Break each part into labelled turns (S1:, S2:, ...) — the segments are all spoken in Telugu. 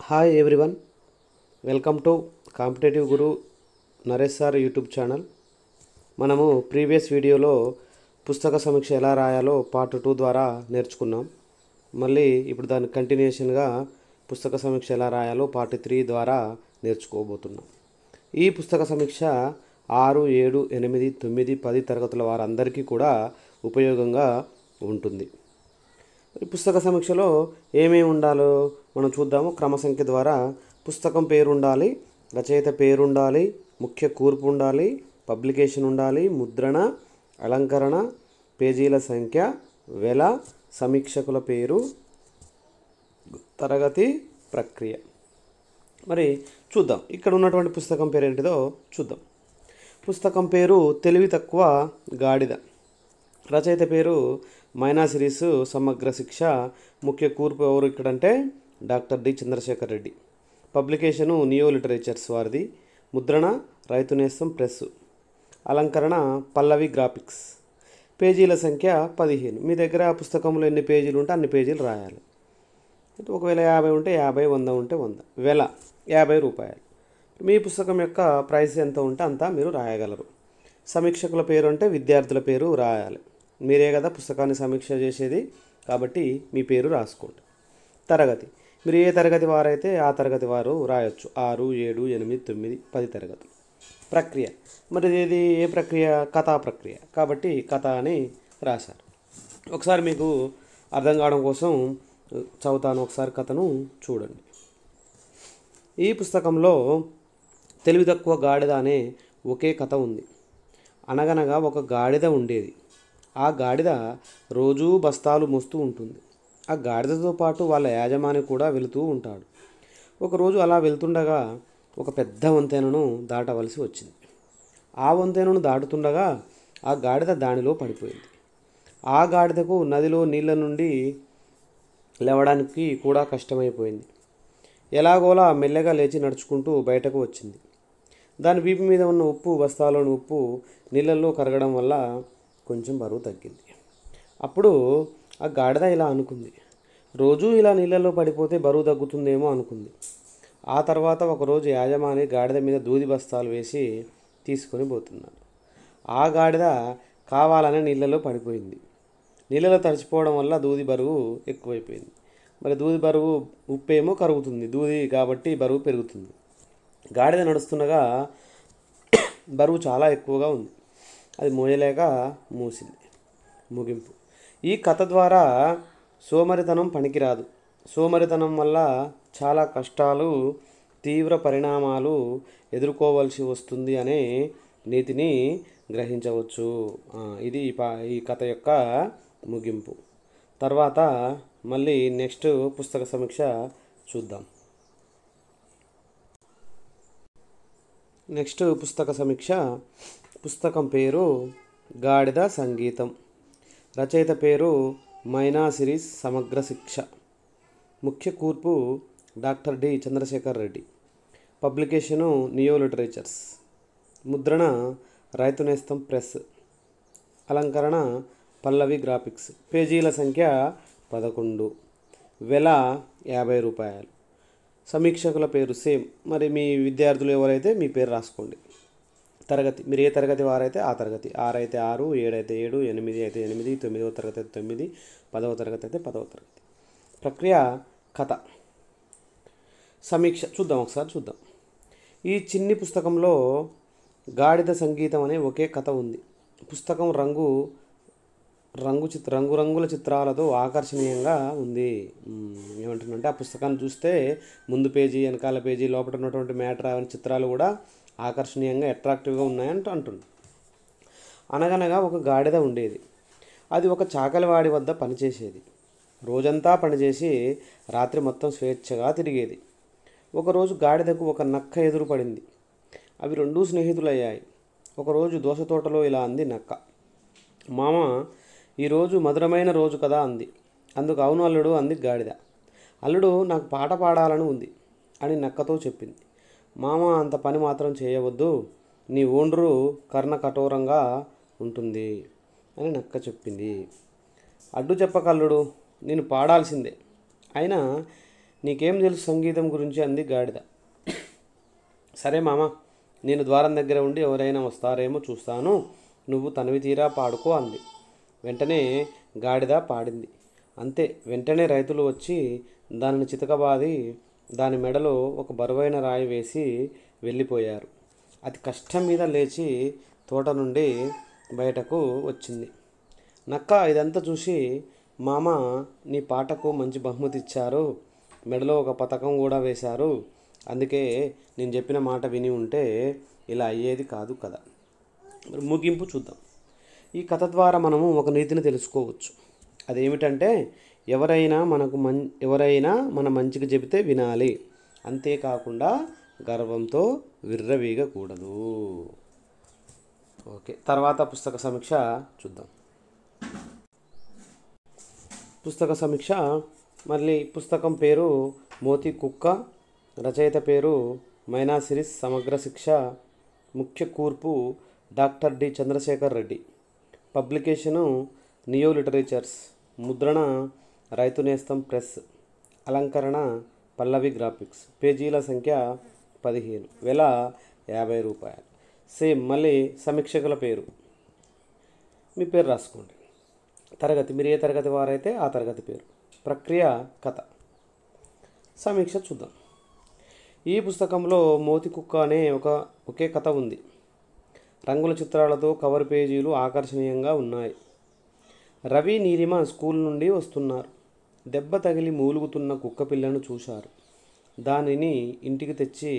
S1: Hi everyone, welcome to competitive Guru Naresh sir YouTube channel. మనము ప్రీవియస్ వీడియోలో పుస్తక సమీక్ష ఎలా రాయాలో పార్ట్ 2 ద్వారా నేర్చుకున్నాం. మళ్ళీ ఇప్పుడు దాని కంటిన్యూషన్గా పుస్తక సమీక్ష ఎలా రాయాలో పార్ట్ 3 ద్వారా నేర్చుకోబోతున్నాం. ఈ పుస్తక సమీక్ష 6, 7, 8, 9, 10 తరగతుల వారందరికీ కూడా ఉపయోగంగా ఉంటుంది. ఈ పుస్తక సమీక్షలో ఏమేమి ఉండాలో మనం చూద్దాము. క్రమ సంఖ్య ద్వారా పుస్తకం పేరు ఉండాలి, రచయిత పేరు ఉండాలి, ముఖ్య కూర్పు ఉండాలి, పబ్లికేషన్ ఉండాలి, ముద్రణ, అలంకరణ, పేజీల సంఖ్య, వెల, సమీక్షకుల పేరు, తరగతి, ప్రక్రియ. మరి చూద్దాం ఇక్కడ ఉన్నటువంటి పుస్తకం పేరు ఏంటిదో చూద్దాం. పుస్తకం పేరు తెలివి తక్కువ గాడిద. రచయిత పేరు మైనా సిరీస్ సమగ్ర శిక్ష. ముఖ్య కూర్పు ఎవరు ఇక్కడంటే doctor D Chandrasekhar Reddy. Publication neo literatures వారిది. ముద్రణ రైతు నేస్తం ప్రెస్. అలంకరణ పల్లవి గ్రాఫిక్స్. పేజీల సంఖ్య 15. మీ దగ్గర పుస్తకంలో ఎన్ని పేజీలు ఉంటే అన్ని పేజీలు రాయాలి. ఒకవేళ 50 ఉంటే 50, 100 ఉంటే 100. వెల 50 రూపాయలు. మీ పుస్తకం యొక్క ప్రైస్ ఎంత ఉంటే అంత మీరు రాయగలరు. సమీక్షకుల పేరు అంటే విద్యార్థుల పేరు రాయాలి. మీరే కదా పుస్తకాన్ని సమీక్ష చేసేది, కాబట్టి మీ పేరు రాసుకోండి. తరగతి, మీరు ఏ తరగతి వారైతే ఆ తరగతి వారు రాయొచ్చు. 6, 7, 8, 9, 10 తరగతులు. ప్రక్రియ, మరి ఇది ఏ ప్రక్రియ? కథా ప్రక్రియ, కాబట్టి కథ అని రాశారు. ఒకసారి మీకు అర్థం కావడం కోసం చదువుతాను, ఒకసారి కథను చూడండి. ఈ పుస్తకంలో తెలివి తక్కువ గాడిద అనే ఒకే కథ ఉంది. అనగనగా ఒక గాడిద ఉండేది. ఆ గాడిద రోజూ బస్తాలు మోస్తూ ఉంటుంది. ఆ గాడిదతో పాటు వాళ్ళ యాజమాని కూడా వెళుతూ ఉంటాడు. ఒకరోజు అలా వెళ్తుండగా ఒక పెద్ద వంతెనను దాటవలసి వచ్చింది. ఆ వంతెనను దాటుతుండగా ఆ గాడిద దానిలో పడిపోయింది. ఆ గాడిదకు నదిలో నీళ్ళ నుండి లేవడానికి కూడా కష్టమైపోయింది. ఎలాగోలా మెల్లగా లేచి నడుచుకుంటూ బయటకు వచ్చింది. దాని వీపు మీద ఉన్న ఉప్పు, బస్తాలోని ఉప్పు నీళ్ళల్లో కరగడం వల్ల కొంచెం బరువు తగ్గింది. అప్పుడు ఆ గాడిద ఇలా అనుకుంది, రోజూ ఇలా నీళ్ళల్లో పడిపోతే బరువు తగ్గుతుందేమో అనుకుంది. ఆ తర్వాత ఒకరోజు యాజమాని గాడిద మీద దూది బస్తాలు వేసి తీసుకొని పోతున్నాడు. ఆ గాడిద కావాలనే నీళ్ళలో పడిపోయింది. నీళ్ళలో తడిచిపోవడం వల్ల దూది బరువు ఎక్కువైపోయింది. మరి దూది బరువు, ఉప్పేమో కరుగుతుంది, దూది కాబట్టి బరువు పెరుగుతుంది. గాడిద నడుస్తుండగా బరువు చాలా ఎక్కువగా ఉంది. అది మోయలేక మూసింది. ముగింపు, ఈ కథ ద్వారా సోమరితనం పనికిరాదు. సోమరితనం వల్ల చాలా కష్టాలు, తీవ్ర పరిణామాలు ఎదుర్కోవాల్సి వస్తుంది అనే నీతిని గ్రహించవచ్చు. ఇది ఈ కథ యొక్క ముగింపు. తర్వాత మళ్ళీ నెక్స్ట్ పుస్తక సమీక్ష చూద్దాం. నెక్స్ట్ పుస్తక సమీక్ష. పుస్తకం పేరు గాడిద సంగీతం. రచయిత పేరు మైనా సిరీస్ సమగ్ర శిక్ష. ముఖ్య కూర్పు doctor D Chandrasekhar Reddy. Publication neo literatures. ముద్రణ రైతు నేస్తం ప్రెస్. అలంకరణ పల్లవి గ్రాఫిక్స్. పేజీల సంఖ్య 11. వెల 50 రూపాయలు. సమీక్షకుల పేరు సేమ్, మరి మీ విద్యార్థులు ఎవరైతే మీ పేరు రాసుకోండి. తరగతి, మీరు ఏ తరగతి వారైతే ఆ తరగతి. 6 అయితే 6, 7 అయితే 7, 8 అయితే 8, 9వ తరగతి అయితే 9, 10వ తరగతి అయితే 10వ తరగతి. ప్రక్రియ కథ. సమీక్ష ఒకసారి చూద్దాం. ఈ చిన్ని పుస్తకంలో గాడిద సంగీతం అనే ఒకే కథ ఉంది. పుస్తకం రంగురంగుల చిత్రాలతో ఆకర్షణీయంగా ఉంది. ఏమంటుందంటే ఆ పుస్తకాన్ని చూస్తే ముందు పేజీ, వెనకాల పేజీ, లోపల ఉన్నటువంటి మ్యాటర్ అవన్నీ చిత్రాలు కూడా ఆకర్షణీయంగా, అట్రాక్టివ్గా ఉన్నాయంటూ అంటుంది. అనగనగా ఒక గాడిద ఉండేది. అది ఒక చాకలివాడి వద్ద పనిచేసేది. రోజంతా పనిచేసి రాత్రి మొత్తం స్వేచ్ఛగా తిరిగేది. ఒకరోజు గాడిదకు ఒక నక్క ఎదురు పడింది. అవి రెండూ స్నేహితులయ్యాయి. ఒకరోజు దోస తోటలో ఇలా అంది నక్క, మామ, ఈరోజు మధురమైన రోజు కదా అంది. అందుకు అవును అల్లుడు అంది గాడిద. అల్లుడు, నాకు పాట పాడాలని ఉంది అని నక్కతో చెప్పింది. మామ, అంత పని మాత్రం చేయవద్దు, నీ ఓండ్రు కర్ణ కఠోరంగా ఉంటుంది అని నక్క చెప్పింది. అడ్డు చెప్పకల్లుడు, నేను పాడాల్సిందే. అయినా నీకేం తెలుసు సంగీతం గురించి అంది గాడిద. సరే మామ, నేను ద్వారం దగ్గర ఉండి ఎవరైనా వస్తారేమో చూస్తాను, నువ్వు తనివి తీరా పాడుకో అంది. వెంటనే గాడిద పాడింది. అంతే, వెంటనే రైతులు వచ్చి దానిని చితకబాది దాని మెడలో ఒక బరువైన రాయి వేసి వెళ్ళిపోయారు. అతి కష్టం మీద లేచి తోట నుండి బయటకు వచ్చింది. నక్క ఇదంతా చూసి, మామ, నీ పాటకు మంచి బహుమతి ఇచ్చారు, మెడలో ఒక పతకం కూడా వేశారు, అందుకే నేను చెప్పిన మాట విని ఉంటే ఇలా అయ్యేది కాదు కదా. మరి ముగింపు చూద్దాం. ఈ కథ ద్వారా మనము ఒక నీతిని తెలుసుకోవచ్చు. అదేమిటంటే, ఎవరైనా మన మంచికి చెబితే వినాలి, అంతేకాకుండా గర్వంతో విర్రవీగకూడదు. ఓకే, తర్వాత పుస్తక సమీక్ష చూద్దాం. పుస్తక సమీక్ష. మళ్ళీ పుస్తకం పేరు మోతి కుక్క, రచయిత పేరు మైనా సిరీస్ సమగ్ర శిక్ష, ముఖ్య కూర్పు doctor D Chandrasekhar Reddy, publication neo literatures, ముద్రణ రైతు నేస్తం ప్రెస్, అలంకరణ పల్లవి గ్రాఫిక్స్, పేజీల సంఖ్య 15, వెల 50 రూపాయలు. సేమ్ మళ్ళీ సమీక్షకుల పేరు, మీ పేరు రాసుకోండి. తరగతి, మీరు ఏ తరగతి వారైతే ఆ తరగతి పేరు, ప్రక్రియ కథ. సమీక్ష చూద్దాం. ఈ పుస్తకంలో మోతి కుక్క అనే ఒకే కథ ఉంది. రంగుల చిత్రాలతో కవర్ పేజీలు ఆకర్షణీయంగా ఉన్నాయి. రవి, నీలిమ స్కూల్ నుండి వస్తున్నారు. దెబ్బ తగిలి మూలుగుతున్న కుక్క పిల్లను చూశారు. దానిని ఇంటికి తెచ్చి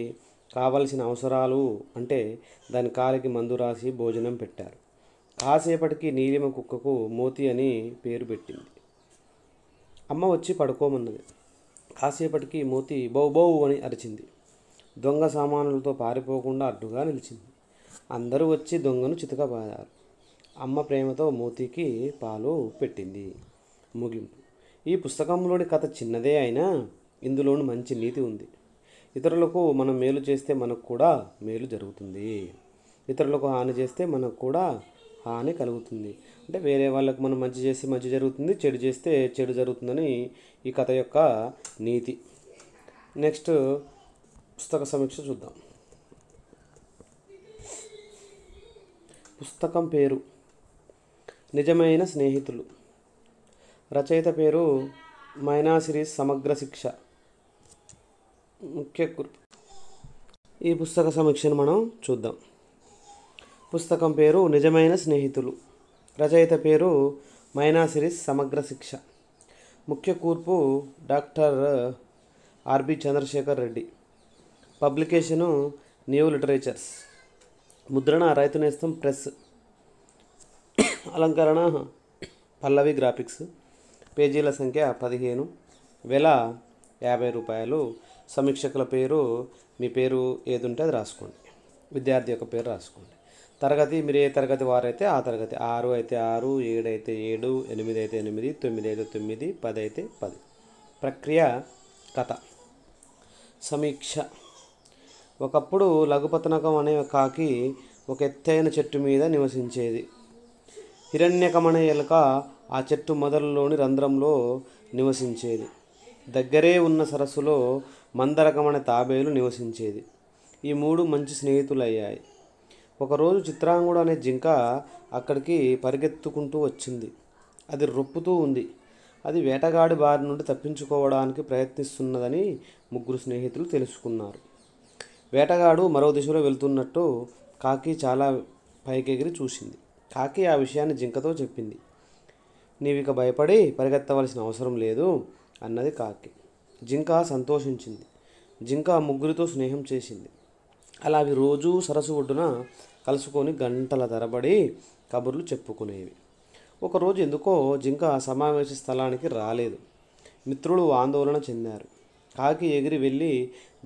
S1: కావలసిన అవసరాలు అంటే దాని కాలికి మందు రాసి భోజనం పెట్టారు. కాసేపటికి నీలిమ కుక్కకు మోతి అని పేరు పెట్టింది. అమ్మ వచ్చి పడుకోమన్నది. కాసేపటికి మోతి బౌ బౌ అని అరిచింది. దొంగ సామానులతో పారిపోకుండా అడ్డుగా నిలిచింది. అందరూ వచ్చి దొంగను చితకబాదారు. అమ్మ ప్రేమతో మోతికి పాలు పెట్టింది. ముగింపు. ఈ పుస్తకంలోని కథ చిన్నదే అయినా ఇందులోని మంచి నీతి ఉంది. ఇతరులకు మనం మేలు చేస్తే మనకు కూడా మేలు జరుగుతుంది, ఇతరులకు హాని చేస్తే మనకు కూడా హాని కలుగుతుంది. అంటే వేరే వాళ్ళకు మనం మంచి చేస్తే మంచి జరుగుతుంది, చెడు చేస్తే చెడు జరుగుతుందని ఈ కథ యొక్క నీతి. నెక్స్ట్ పుస్తక సమీక్ష చూద్దాం. పుస్తకం పేరు నిజమైన స్నేహితులు, రచయిత పేరు మైనా సిరీస్ సమగ్ర శిక్ష, ముఖ్య కూర్పు. ఈ పుస్తక సమీక్షను మనం చూద్దాం. పుస్తకం పేరు నిజమైన స్నేహితులు, రచయిత పేరు మైనా సిరీస్ సమగ్ర శిక్ష, ముఖ్య కూర్పు doctor R B Chandrashekar Reddy, publication neo literatures, ముద్రణ రైతు నేస్తం ప్రెస్, అలంకరణ పల్లవి గ్రాఫిక్స్, పేజీల సంఖ్య 15, వెల 50 రూపాయలు. సమీక్షకుల పేరు, మీ పేరు ఏది ఉంటే అది రాసుకోండి, విద్యార్థి యొక్క పేరు రాసుకోండి. తరగతి, మీరు ఏ తరగతి వారైతే ఆ తరగతి, 6 అయితే 6, 7 అయితే 7, 8 అయితే 8, 9 అయితే 9, 10 అయితే 10. ప్రక్రియ కథ. సమీక్ష. ఒకప్పుడు లఘుపతనకం అనే కాకి ఒక ఎత్తైన చెట్టు మీద నివసించేది. హిరణ్యకమణ ఎలుక ఆ చెట్టు మొదలులోని రంధ్రంలో నివసించేది. దగ్గరే ఉన్న సరస్సులో మందరకమణ తాబేలు నివసించేది. ఈ 3 మంచి స్నేహితులయ్యాయి. ఒకరోజు చిత్రాంగుడు అనే జింక అక్కడికి పరిగెత్తుకుంటూ వచ్చింది. అది రొప్పుతూ ఉంది. అది వేటగాడి బారి నుండి తప్పించుకోవడానికి ప్రయత్నిస్తున్నదని 3 స్నేహితులు తెలుసుకున్నారు. వేటగాడు మరో దిశలో వెళ్తున్నట్టు కాకి చాలా పైకెగిరి చూసింది. కాకి ఆ విషయాన్ని జింకతో చెప్పింది. నీవిక భయపడి పరిగెత్తవలసిన అవసరం లేదు అన్నది కాకి. జింక సంతోషించింది. జింక 3 స్నేహం చేసింది. అలా అవి రోజూ సరస్సు ఒడ్డున కలుసుకొని గంటల తరబడి కబుర్లు చెప్పుకునేవి. ఒకరోజు ఎందుకో జింక సమావేశ స్థలానికి రాలేదు. మిత్రులు ఆందోళన చెందారు. కాకి ఎగిరి వెళ్ళి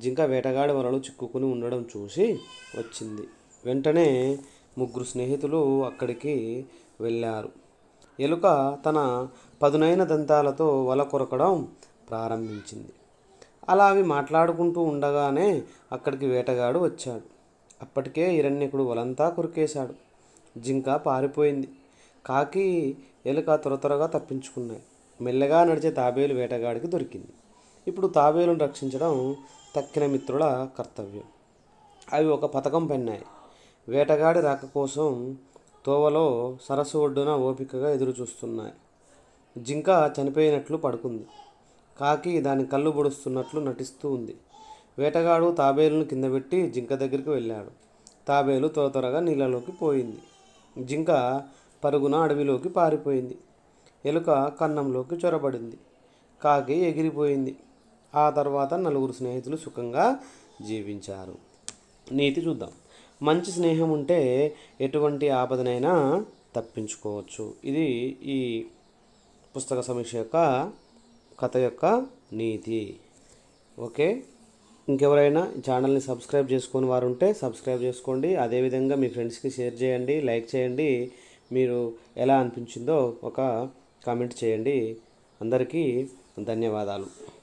S1: జింక వేటగాడి వలలో చిక్కుకుని ఉండడం చూసి వచ్చింది. వెంటనే 3 స్నేహితులు అక్కడికి వెళ్ళారు. ఎలుక తన పదునైన దంతాలతో వల కొరకడం ప్రారంభించింది. అలా అవి మాట్లాడుకుంటూ ఉండగానే అక్కడికి వేటగాడు వచ్చాడు. అప్పటికే హిరణ్యకుడు వలంతా కొరికేశాడు. జింక పారిపోయింది. కాకి, ఎలుక త్వరగా తప్పించుకున్నాయి. మెల్లగా నడిచే తాబేలు వేటగాడికి దొరికింది. ఇప్పుడు తాబేలును రక్షించడం తక్కిన మిత్రుల కర్తవ్యం. అవి ఒక పథకం పన్నాయి. వేటగాడి రాక కోసం తోవలో సరస్సు ఒడ్డున ఓపికగా ఎదురు చూస్తున్నాయి. జింక చనిపోయినట్లు పడుకుంది. కాకి దాని కళ్ళు పొడుస్తున్నట్లు నటిస్తూ ఉంది. వేటగాడు తాబేలును కింద పెట్టి జింక దగ్గరికి వెళ్ళాడు. తాబేలు త్వర త్వరగా నీళ్ళలోకి పోయింది. జింక పరుగున అడవిలోకి పారిపోయింది. ఎలుక కన్నంలోకి చొరబడింది. కాకి ఎగిరిపోయింది. ఆ తర్వాత నలుగురు స్నేహితులు సుఖంగా జీవించారు. నీతి చూద్దాం. మంచి స్నేహం ఉంటే ఎటువంటి ఆపదనైనా తప్పించుకోవచ్చు. ఇది ఈ పుస్తక సమీక్ష యొక్క కథ యొక్క నీతి. ఓకే, ఇంకెవరైనా ఈ ఛానల్ని సబ్స్క్రైబ్ చేసుకొని వారు ఉంటే సబ్స్క్రైబ్ చేసుకోండి. అదేవిధంగా మీ ఫ్రెండ్స్కి షేర్ చేయండి, లైక్ చేయండి. మీరు ఎలా అనిపించిందో ఒక కామెంట్ చేయండి. అందరికీ ధన్యవాదాలు.